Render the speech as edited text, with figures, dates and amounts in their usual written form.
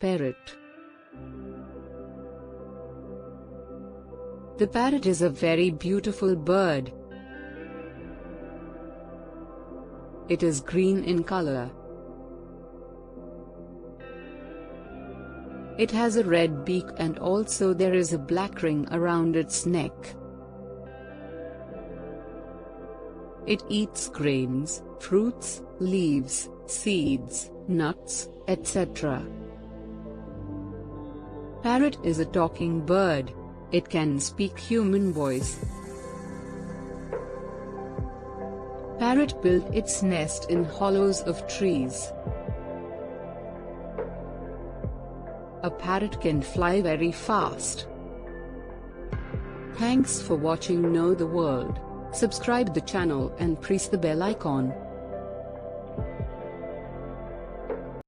Parrot. The parrot is a very beautiful bird. It is green in color. It has a red beak and also there is a black ring around its neck. It eats grains, fruits, leaves, seeds, nuts, etc. Parrot is a talking bird. It can speak human voice. Parrot built its nest in hollows of trees. A parrot can fly very fast. Thanks for watching Know the World. Subscribe the channel and press the bell icon.